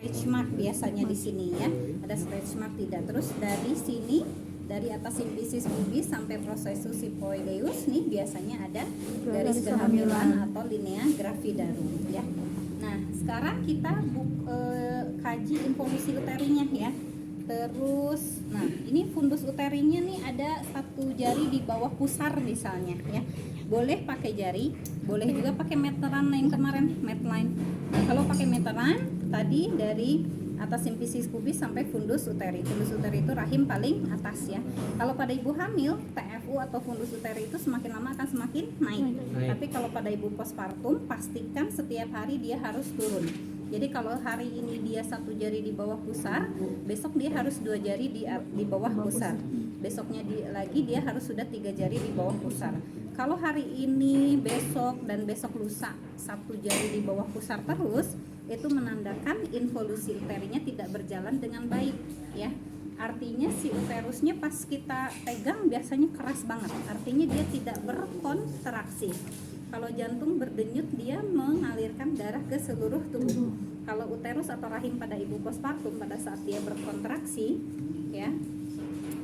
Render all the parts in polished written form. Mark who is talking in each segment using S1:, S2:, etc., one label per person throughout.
S1: stretch mark biasanya di sini ya, ada stretch mark tidak. Terus dari sini, dari atas simplicis pubis sampai processus sifoideus nih biasanya ada garis kehamilan atau linea gravidarum ya. Nah sekarang kita kaji involusi uterinya ya. Terus, nah ini fundus uterinya nih ada satu jari di bawah pusar misalnya ya. Boleh pakai jari, boleh juga pakai meteran yang kemarin, medline. Nah kalau pakai meteran tadi dari atas simplicis pubis sampai fundus uteri. Fundus uteri itu rahim paling atas ya. Kalau pada ibu hamil, TFU atau fundus uteri itu semakin lama akan semakin naik. Tapi kalau pada ibu postpartum, pastikan setiap hari dia harus turun. Jadi kalau hari ini dia satu jari di bawah pusar, besok dia harus 2 jari di bawah pusar. Besoknya lagi dia harus sudah 3 jari di bawah pusar. Kalau hari ini, besok dan besok lusa satu jari di bawah pusar terus, itu menandakan involusi uterinya tidak berjalan dengan baik ya. Artinya si uterusnya pas kita pegang biasanya keras banget. Artinya dia tidak berkontraksi. Kalau jantung berdenyut dia mengalirkan darah ke seluruh tubuh. Kalau uterus atau rahim pada ibu postpartum pada saat dia berkontraksi ya,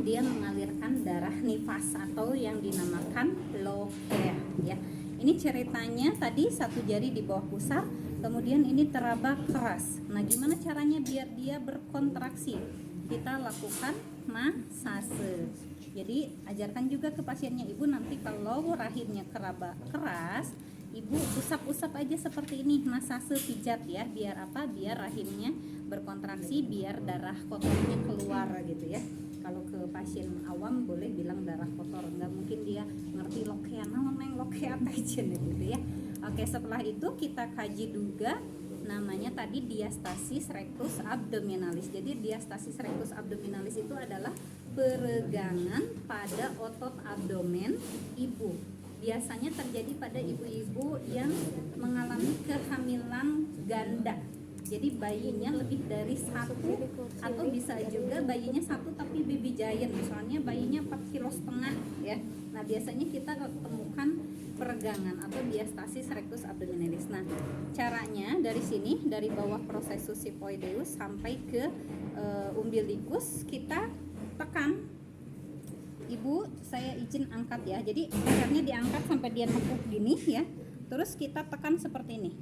S1: dia mengalirkan darah nifas atau yang dinamakan lokea ya. Ini ceritanya tadi satu jari di bawah pusar, kemudian ini teraba keras. Nah, gimana caranya biar dia berkontraksi? Kita lakukan masase. Jadi ajarkan juga ke pasiennya, ibu nanti kalau rahimnya keraba keras, ibu usap-usap aja seperti ini, masase pijat ya, biar apa? Biar rahimnya berkontraksi, biar darah kotornya keluar gitu ya. Kalau ke pasien awam boleh bilang darah kotor, nggak mungkin dia ngerti lokea, namanya lokea pasien gitu ya. Oke, setelah itu kita kaji juga namanya tadi diastasis rectus abdominalis. Jadi diastasis rectus abdominalis itu adalah peregangan pada otot abdomen ibu. Biasanya terjadi pada ibu-ibu yang mengalami kehamilan ganda. Jadi bayinya lebih dari satu, atau bisa juga bayinya satu tapi baby giant, misalnya bayinya 4,5 kg ya. Nah biasanya kita temukan peregangan atau diastasis rectus abdominalis. Nah caranya dari sini, dari bawah processus sifoideus sampai ke umbilicus, kita tekan. Ibu saya izin angkat ya, jadi lehernya diangkat sampai dia nekuk gini ya, terus kita tekan seperti ini.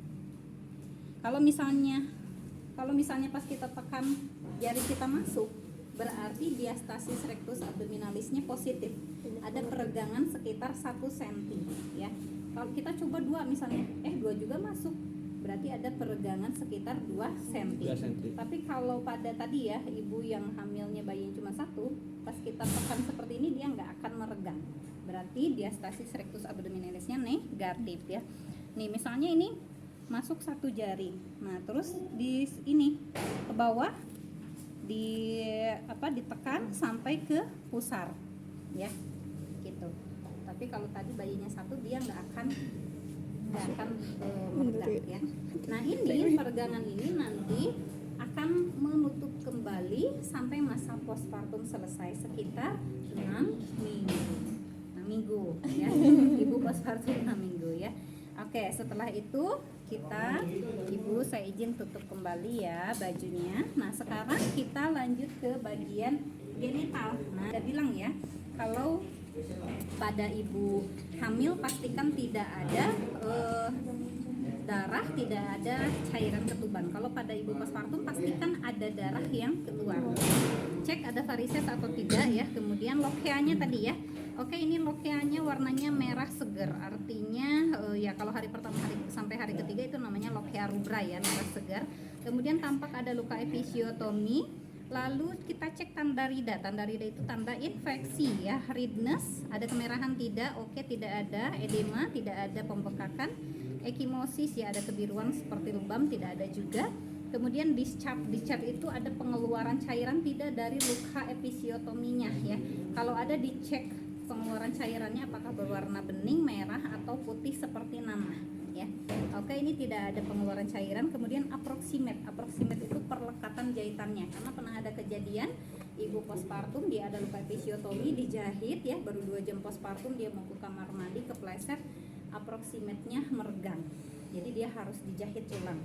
S1: Kalau misalnya pas kita tekan jari kita masuk, berarti diastasis rectus abdominalisnya positif, ada peregangan sekitar 1 cm ya. Kalau kita coba 2 misalnya, 2 juga masuk, berarti ada peregangan sekitar 2 cm. Tapi kalau pada tadi ya, ibu yang hamilnya bayinya cuma 1, pas kita tekan seperti ini dia nggak akan meregang, berarti diastasis rectus abdominalisnya negatif ya. Nih misalnya ini masuk 1 jari, nah terus di ini ke bawah ditekan sampai ke pusar ya gitu. Tapi kalau tadi bayinya 1 dia nggak akan meregang ya. Nah ini peregangan ini nanti akan menutup kembali sampai masa postpartum selesai sekitar 6 minggu ya. Ibu postpartum 6 minggu ya. Oke, setelah itu ibu saya izin tutup kembali ya bajunya. Nah sekarang kita lanjut ke bagian genital. Nah saya bilang ya, kalau pada ibu hamil pastikan tidak ada darah, tidak ada cairan ketuban. Kalau pada ibu postpartum pastikan ada darah yang keluar. Cek ada varises atau tidak ya. Kemudian lokeanya tadi ya. Oke, ini lokeanya warnanya merah segar. Artinya ya kalau hari pertama sampai hari ketiga itu namanya lokea rubra ya, merah segar. Kemudian tampak ada luka episiotomi. Lalu kita cek tanda rida. Tanda rida itu tanda infeksi ya. Redness, ada kemerahan tidak? Oke, tidak ada. Edema, tidak ada pembekakan. Ekimosis ya, ada kebiruan seperti lebam, tidak ada juga. Kemudian discharge itu ada pengeluaran cairan tidak dari luka episiotominya ya. Kalau ada dicek pengeluaran cairannya apakah berwarna bening, merah atau putih seperti nanah ya. Oke, ini tidak ada pengeluaran cairan. Kemudian approximate itu perlekatan jahitannya, karena pernah ada kejadian ibu postpartum dia ada luka episiotomi, dijahit ya, baru 2 jam postpartum dia mau ke kamar mandi kepleset, approximate-nya meregang, jadi dia harus dijahit ulang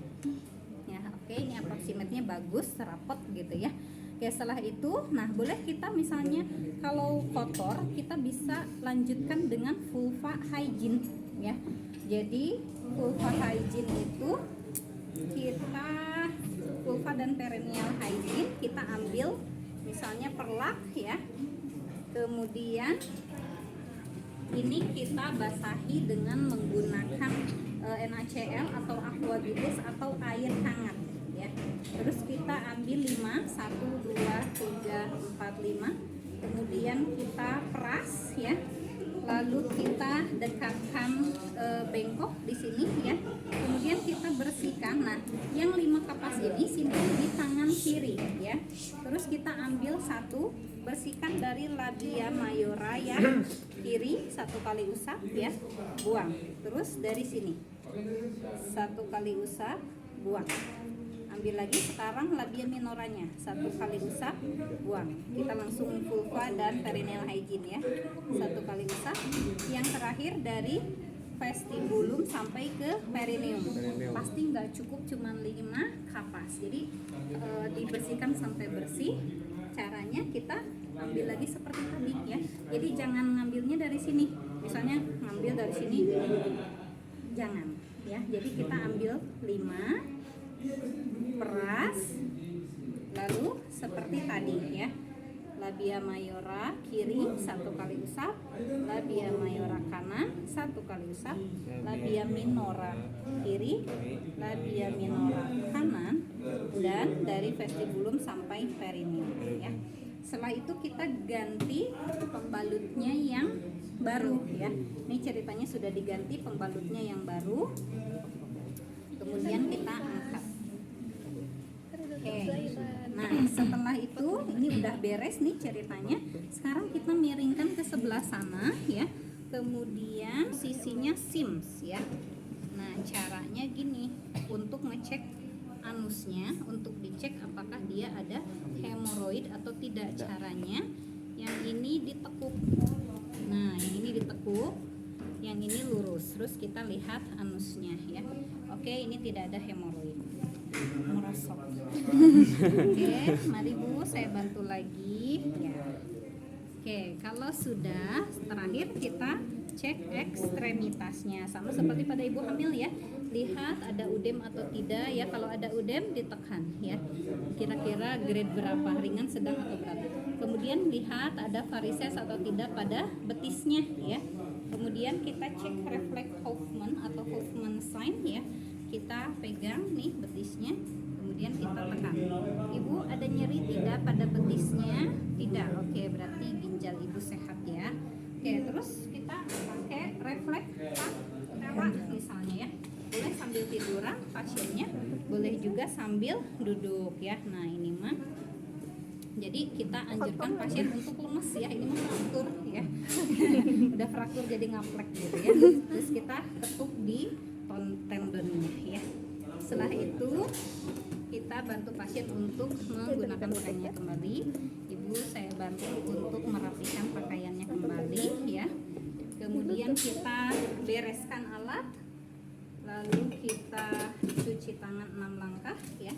S1: ya. Oke, ini approximate-nya bagus, rapot gitu ya. Oke, setelah itu, nah boleh kita misalnya kalau kotor kita bisa lanjutkan dengan vulva hygiene ya. Jadi vulva hygiene itu kita vulva dan perineal hygiene kita ambil misalnya perlak ya. Kemudian ini kita basahi dengan menggunakan NaCl atau aqua bibus atau air hangat ya. Terus kita ambil 5, 1, 2, 3, 4, 5. Kemudian kita peras ya. Lalu kita dekatkan bengkok di sini ya. Kemudian kita bersihkan. Nah, yang 5 kapas ini simpan di tangan kiri ya. Terus kita ambil 1, bersihkan dari labia mayora yang kiri 1 kali usap ya, buang. Terus dari sini 1 kali usap, buang. Ambil lagi sekarang labia minoranya 1 kali usap, buang. Kita langsung vulva dan perineal hygiene ya, 1 kali usap. Yang terakhir dari vestibulum sampai ke perineum. Pasti nggak cukup cuma 5 kapas. Jadi dibersihkan sampai bersih. Caranya kita ambil lagi seperti tadi ya. Jadi jangan ngambilnya dari sini. Misalnya ngambil dari sini, jangan ya. Jadi kita ambil 5, peras, lalu seperti tadi ya, labia mayora kiri 1 kali usap, labia mayora kanan 1 kali usap, labia minora kiri, labia minora kanan, dan dari vestibulum sampai perineum ya. Setelah itu kita ganti pembalutnya yang baru ya. Ini ceritanya sudah diganti pembalutnya yang baru. Kemudian kita angkat. Oke. Nah, setelah itu ini udah beres nih ceritanya. Sekarang kita miringkan ke sebelah sana ya. Kemudian sisinya sims ya. Nah, caranya gini, untuk ngecek anusnya, untuk dicek apakah dia ada hemoroid atau tidak. Caranya yang ini ditekuk. Nah, yang ini ditekuk, yang ini lurus. Terus kita lihat anusnya ya. Oke, ini tidak ada hemoroid. Merosot. Oke, mari Bu, saya bantu lagi ya. Oke, kalau sudah, terakhir kita cek ekstremitasnya, sama seperti pada ibu hamil ya. Lihat ada udem atau tidak ya. Kalau ada udem ditekan ya. Kira-kira grade berapa, ringan, sedang atau berat. Kemudian lihat ada varises atau tidak pada betisnya ya. Kemudian kita cek refleks Hoffman atau Hoffman sign ya. Kita pegang nih betisnya, kemudian kita tekan. Ibu ada nyeri tidak pada betisnya? Tidak. Oke, berarti ginjal ibu sehat ya. Oke, terus kita pakai refleks tawa misalnya ya. Boleh sambil tiduran pasiennya, boleh juga sambil duduk ya. Nah, ini mah jadi kita anjurkan pasien untuk lemes ya. Ini mah fraktur ya. Udah fraktur jadi ngaplek gitu ya. Terus kita ketuk di tendonnya ya. Setelah itu kita bantu pasien untuk menggunakan pakaiannya kembali. Ibu saya bantu untuk merapikan pakaiannya kembali ya. Kemudian kita bereskan alat, lalu kita cuci tangan 6 langkah ya.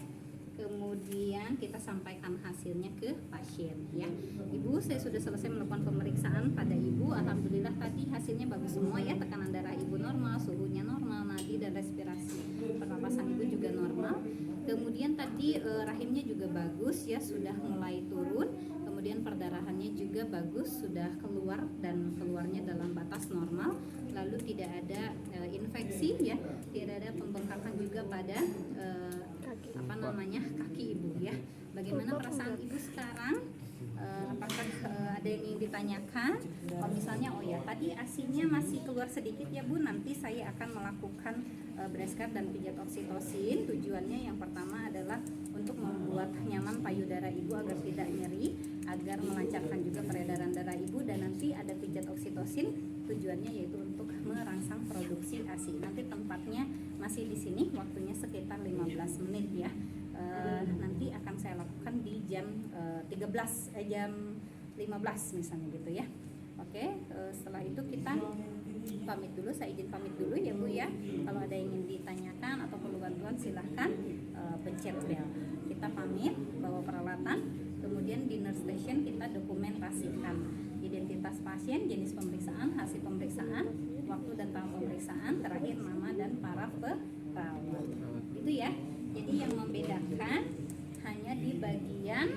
S1: Kemudian kita sampaikan hasilnya ke pasien ya. Ibu, saya sudah selesai melakukan pemeriksaan pada ibu. Alhamdulillah tadi hasilnya bagus semua ya. Tekanan darah ibu normal, suhunya normal, nadi dan respirasi pernapasan ibu juga normal. Kemudian tadi rahimnya juga bagus ya, sudah mulai turun. Kemudian perdarahannya juga bagus, sudah keluar dan keluarnya dalam batas normal. Lalu tidak ada infeksi ya, tidak ada pembengkakan juga pada kaki ibu ya. Bagaimana perasaan ibu sekarang? Apakah ada yang ingin ditanyakan? Kalau misalnya oh ya tadi asinya masih keluar sedikit ya Bu, nanti saya akan melakukan breast dan pijat oksitosin. Tujuannya yang pertama adalah untuk membuat nyaman payudara ibu agar tidak nyeri, agar melancarkan juga peredaran darah ibu, dan nanti ada pijat oksitosin tujuannya yaitu untuk merangsang produksi ASI. Nanti tempatnya masih di sini, waktunya sekitar 15 menit ya. Nanti akan saya lakukan di jam 15 misalnya gitu ya. Oke, setelah itu kita pamit dulu, saya izin pamit dulu ya Bu ya. Kalau ada yang ingin ditanyakan atau perlu bantuan silahkan pencet bel. Kita pamit bawa peralatan, kemudian di nurse station kita dokumentasikan identitas pasien, jenis pemeriksaan, hasil pemeriksaan, waktu dan tanggal pemeriksaan, terakhir nama dan para perawat. Itu ya. Jadi yang membedakan hanya di bagian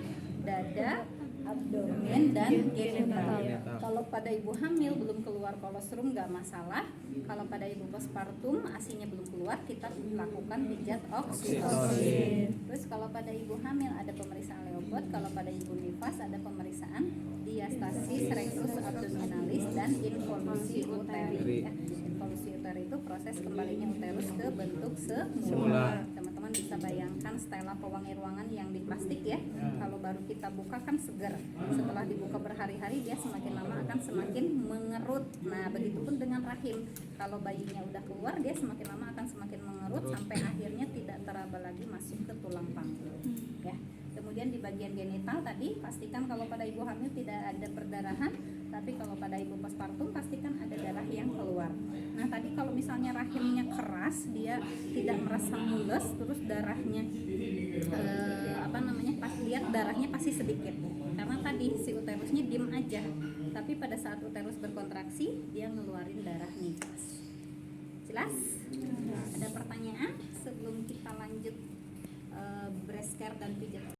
S1: dada, abdomen dan genital. Kalau pada ibu hamil belum keluar kolostrum nggak masalah. Kalau pada ibu postpartum asinya belum keluar, kita lakukan pijat oksitosin. Terus kalau pada ibu hamil ada pemeriksaan Leopard, kalau pada ibu nifas ada pemeriksaan diastasis rectus abdominalis dan involusi uteri. Ya, involusi uteri itu proses kembalinya uterus ke bentuk semula. Teman-teman bisa bayangkan stela pewangi ruangan yang di plastik ya. Kalau baru kita buka kan segar. Setelah dibuka berhari-hari dia semakin lama akan semakin mengerut. Nah, begitupun dengan rahim. Kalau bayinya udah keluar dia semakin lama akan semakin mengerut sampai akhirnya tidak teraba lagi masuk ke tulang pangkal. Ya. Kemudian di bagian genital tadi pastikan kalau pada ibu hamil tidak ada perdarahan, tapi kalau pada ibu postpartum pastikan ada darah yang keluar. Nah, tadi kalau misalnya rahimnya keras, dia tidak merasa mules, terus darahnya pas lihat darahnya pasti sedikit. Karena tadi si uterusnya diem aja. Tapi pada saat uterus berkontraksi, dia ngeluarin darah nifas. Jelas? Ada pertanyaan sebelum kita lanjut breast care dan pijat?